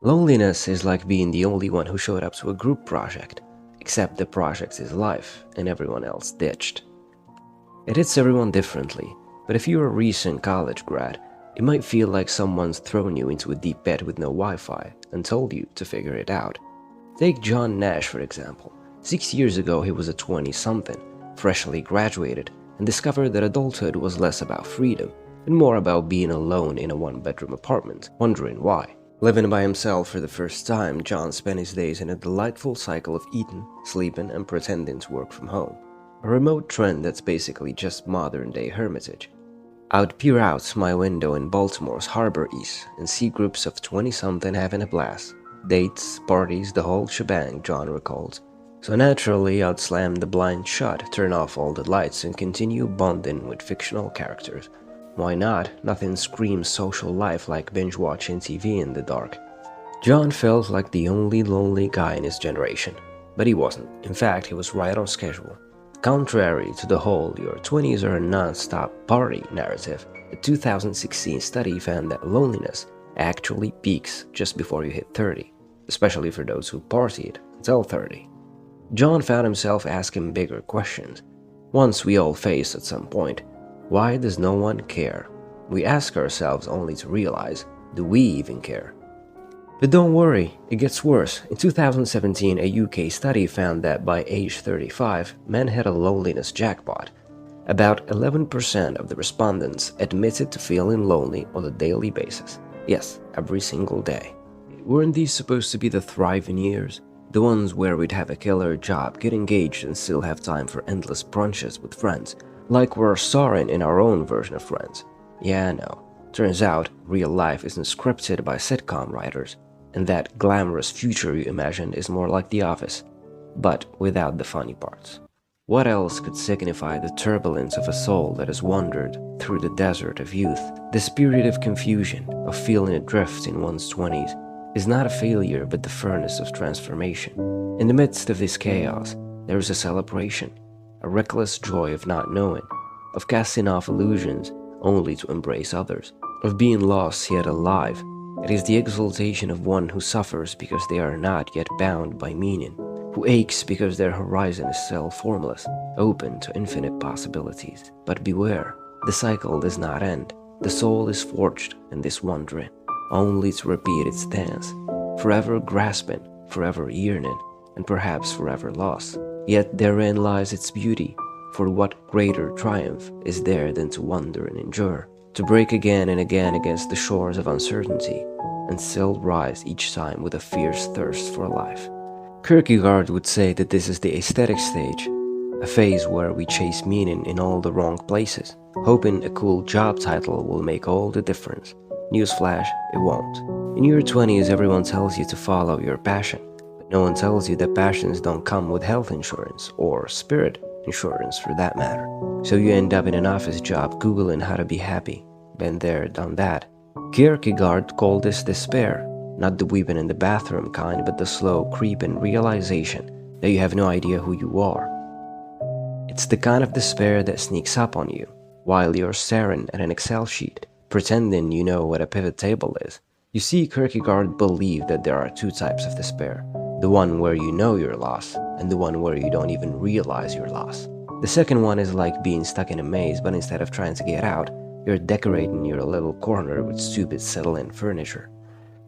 Loneliness is like being the only one who showed up to a group project, except the project's his life and everyone else ditched. It hits everyone differently, but if you're a recent college grad, it might feel like someone's thrown you into a deep bed with no Wi-Fi and told you to figure it out. Take John Nash for example. 6 years ago he was a 20-something, freshly graduated, and discovered that adulthood was less about freedom and more about being alone in a one-bedroom apartment, wondering why. Living by himself for the first time, John spent his days in a delightful cycle of eating, sleeping, and pretending to work from home. A remote trend that's basically just modern-day hermitage. I'd peer out my window in Baltimore's Harbor East and see groups of 20-something having a blast. Dates, parties, the whole shebang, John recalls. So naturally, I'd slam the blind shut, turn off all the lights, and continue bonding with fictional characters. Why not? Nothing screams social life like binge-watching TV in the dark. John felt like the only lonely guy in his generation, but he wasn't. In fact, he was right on schedule. Contrary to the whole "your 20s are a non-stop party" narrative, a 2016 study found that loneliness actually peaks just before you hit 30, especially for those who partied until 30. John found himself asking bigger questions, ones we all face at some point. Why does no one care? We ask ourselves only to realize, do we even care? But don't worry, it gets worse. In 2017, a UK study found that by age 35, men had a loneliness jackpot. About 11% of the respondents admitted to feeling lonely on a daily basis. Yes, every single day. Weren't these supposed to be the thriving years? The ones where we'd have a killer job, get engaged, and still have time for endless brunches with friends, like we're starring in our own version of Friends. Yeah, no. Turns out, real life isn't scripted by sitcom writers, and that glamorous future you imagined is more like The Office, but without the funny parts. What else could signify the turbulence of a soul that has wandered through the desert of youth? This period of confusion, of feeling adrift in one's 20s, is not a failure but the furnace of transformation. In the midst of this chaos, there is a celebration, a reckless joy of not knowing, of casting off illusions only to embrace others, of being lost yet alive. It is the exultation of one who suffers because they are not yet bound by meaning, who aches because their horizon is still formless, open to infinite possibilities. But beware, the cycle does not end. The soul is forged in this wandering, only to repeat its dance, forever grasping, forever yearning, and perhaps forever lost. Yet therein lies its beauty, for what greater triumph is there than to wander and endure, to break again and again against the shores of uncertainty, and still rise each time with a fierce thirst for life. Kierkegaard would say that this is the aesthetic stage, a phase where we chase meaning in all the wrong places, hoping a cool job title will make all the difference. Newsflash, it won't. In your 20s, everyone tells you to follow your passion, but no one tells you that passions don't come with health insurance, or spirit insurance for that matter. So you end up in an office job googling how to be happy. Been there, done that. Kierkegaard called this despair, not the weeping in the bathroom kind, but the slow creeping realization that you have no idea who you are. It's the kind of despair that sneaks up on you while you're staring at an Excel sheet, pretending you know what a pivot table is. You see, Kierkegaard believed that there are two types of despair, the one where you know you're lost, and the one where you don't even realize you're lost. The second one is like being stuck in a maze, but instead of trying to get out, you're decorating your little corner with stupid settle-in furniture.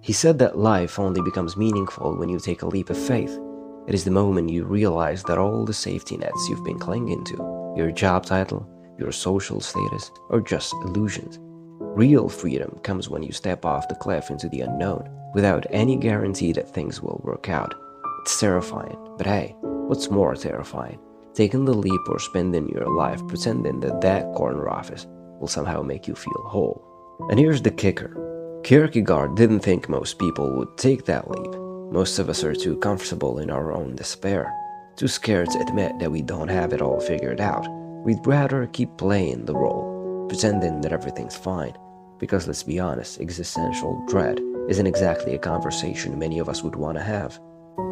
He said that life only becomes meaningful when you take a leap of faith. It is the moment you realize that all the safety nets you've been clinging to, your job title, your social status, are just illusions. Real freedom comes when you step off the cliff into the unknown, without any guarantee that things will work out. It's terrifying, but hey, what's more terrifying? Taking the leap or spending your life pretending that that corner office will somehow make you feel whole. And here's the kicker. Kierkegaard didn't think most people would take that leap. Most of us are too comfortable in our own despair, too scared to admit that we don't have it all figured out. We'd rather keep playing the role, pretending that everything's fine. Because let's be honest, existential dread isn't exactly a conversation many of us would want to have.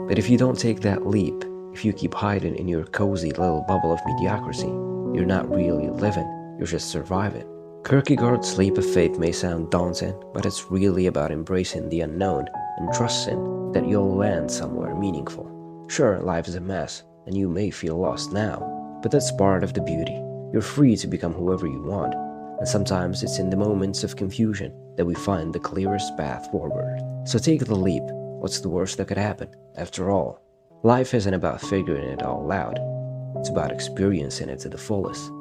But if you don't take that leap, if you keep hiding in your cozy little bubble of mediocrity, you're not really living, you're just surviving. Kierkegaard's leap of faith may sound daunting, but it's really about embracing the unknown, and trusting that you'll land somewhere meaningful. Sure, life is a mess, and you may feel lost now, but that's part of the beauty. You're free to become whoever you want, and sometimes it's in the moments of confusion that we find the clearest path forward. So take the leap. What's the worst that could happen? After all, life isn't about figuring it all out. It's about experiencing it to the fullest.